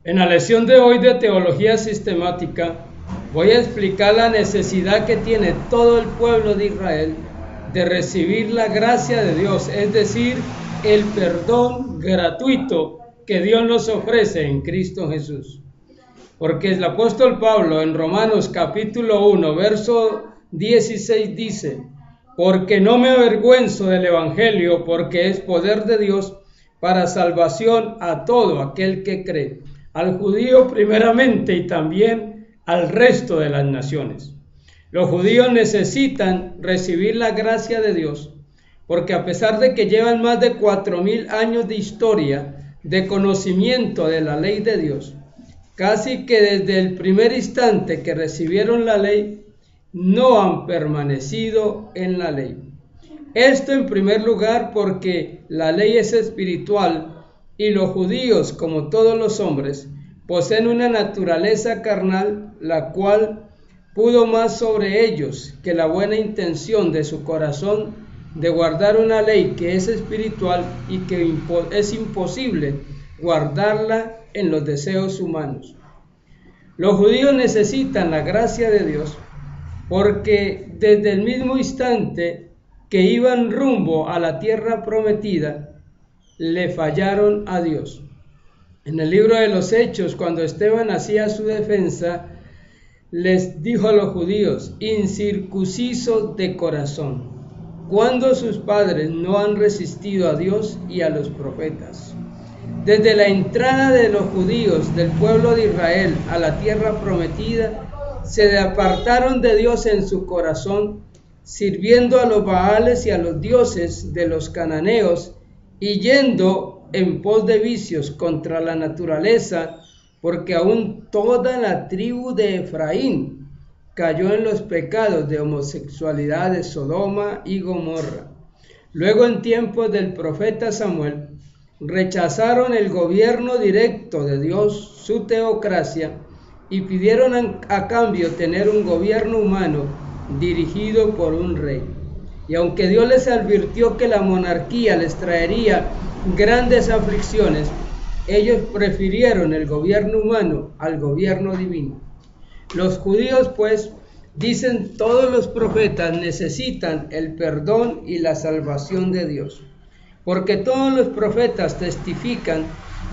En la lección de hoy de Teología Sistemática voy a explicar la necesidad que tiene todo el pueblo de Israel de recibir la gracia de Dios, es decir, el perdón gratuito que Dios nos ofrece en Cristo Jesús. Porque el apóstol Pablo en Romanos capítulo 1, verso 16 dice: porque no me avergüenzo del Evangelio, porque es poder de Dios para salvación a todo aquel que cree, al judío primeramente y también al resto de las naciones. Los judíos necesitan recibir la gracia de Dios, porque a pesar de que llevan más de 4000 años de historia, de conocimiento de la ley de Dios, casi que desde el primer instante que recibieron la ley, no han permanecido en la ley. Esto en primer lugar porque la ley es espiritual y los judíos, como todos los hombres, poseen una naturaleza carnal, la cual pudo más sobre ellos que la buena intención de su corazón de guardar una ley que es espiritual y que es imposible guardarla en los deseos humanos. Los judíos necesitan la gracia de Dios porque desde el mismo instante que iban rumbo a la tierra prometida, le fallaron a Dios. En el libro de los Hechos, cuando Esteban hacía su defensa, les dijo a los judíos: incircuncisos de corazón, cuando sus padres no han resistido a Dios y a los profetas. Desde la entrada de los judíos del pueblo de Israel a la tierra prometida, se apartaron de Dios en su corazón, sirviendo a los Baales y a los dioses de los cananeos, y yendo en pos de vicios contra la naturaleza, porque aún toda la tribu de Efraín cayó en los pecados de homosexualidad de Sodoma y Gomorra. Luego, en tiempos del profeta Samuel, rechazaron el gobierno directo de Dios, su teocracia, y pidieron a cambio tener un gobierno humano dirigido por un rey. Y aunque Dios les advirtió que la monarquía les traería grandes aflicciones, ellos prefirieron el gobierno humano al gobierno divino. Los judíos, pues, dicen todos los profetas, necesitan el perdón y la salvación de Dios, porque todos los profetas testifican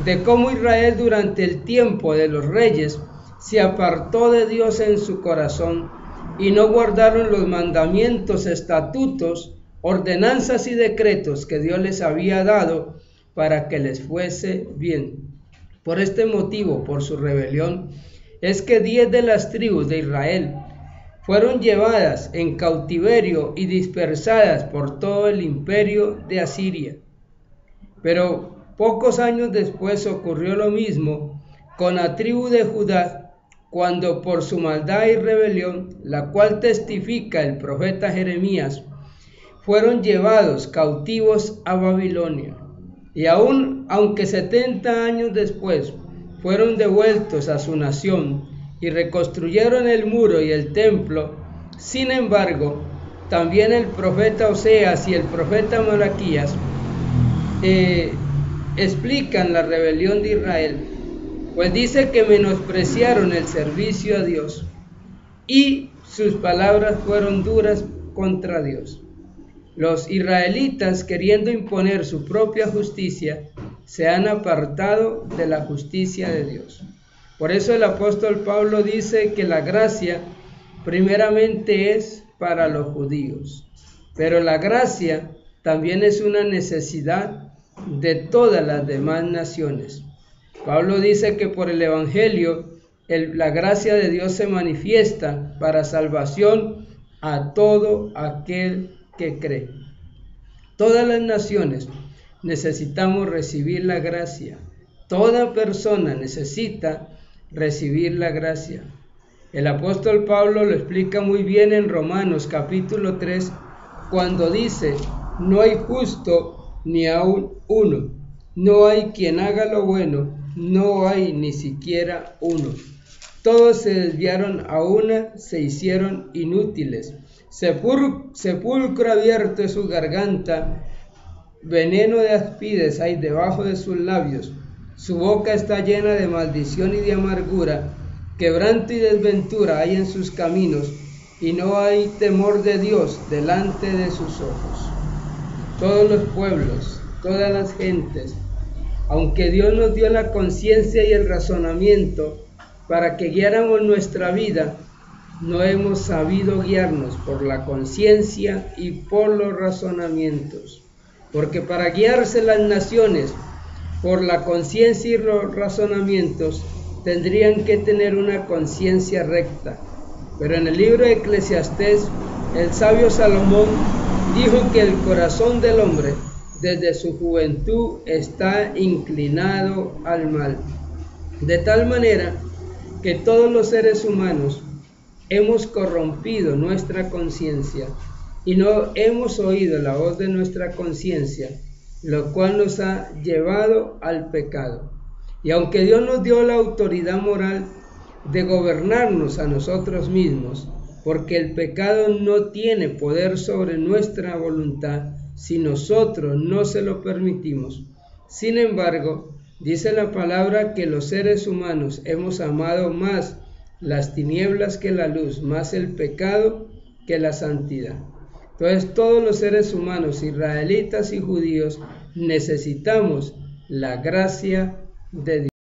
de cómo Israel durante el tiempo de los reyes se apartó de Dios en su corazón y no guardaron los mandamientos, estatutos, ordenanzas y decretos que Dios les había dado para que les fuese bien. Por este motivo, por su rebelión, es que 10 de las tribus de Israel fueron llevadas en cautiverio y dispersadas por todo el imperio de Asiria. Pero pocos años después ocurrió lo mismo con la tribu de Judá, cuando por su maldad y rebelión, la cual testifica el profeta Jeremías, fueron llevados cautivos a Babilonia. Y aunque 70 años después fueron devueltos a su nación y reconstruyeron el muro y el templo, sin embargo, también el profeta Oseas y el profeta Malaquías explican la rebelión de Israel, pues dice que menospreciaron el servicio a Dios y sus palabras fueron duras contra Dios. Los israelitas, queriendo imponer su propia justicia, se han apartado de la justicia de Dios. Por eso el apóstol Pablo dice que la gracia primeramente es para los judíos, pero la gracia también es una necesidad de todas las demás naciones. Pablo dice que por el Evangelio la gracia de Dios se manifiesta para salvación a todo aquel que cree. Todas las naciones necesitamos recibir la gracia. Toda persona necesita recibir la gracia. El apóstol Pablo lo explica muy bien en Romanos capítulo 3, cuando dice: no hay justo ni aun uno, no hay quien haga lo bueno, no hay ni siquiera uno. Todos se desviaron a una, se hicieron inútiles. Sepulcro abierto es su garganta, veneno de áspides hay debajo de sus labios. Su boca está llena de maldición y de amargura, quebranto y desventura hay en sus caminos, y no hay temor de Dios delante de sus ojos. Todos los pueblos, todas las gentes, aunque Dios nos dio la conciencia y el razonamiento para que guiáramos nuestra vida, no hemos sabido guiarnos por la conciencia y por los razonamientos. Porque para guiarse las naciones por la conciencia y los razonamientos, tendrían que tener una conciencia recta. Pero en el libro de Eclesiastés, el sabio Salomón dijo que el corazón del hombre desde su juventud está inclinado al mal. De tal manera que todos los seres humanos hemos corrompido nuestra conciencia y no hemos oído la voz de nuestra conciencia, lo cual nos ha llevado al pecado. Y aunque Dios nos dio la autoridad moral de gobernarnos a nosotros mismos, porque el pecado no tiene poder sobre nuestra voluntad si nosotros no se lo permitimos. Sin embargo, dice la palabra que los seres humanos hemos amado más las tinieblas que la luz, más el pecado que la santidad. Entonces todos los seres humanos, israelitas y judíos, necesitamos la gracia de Dios.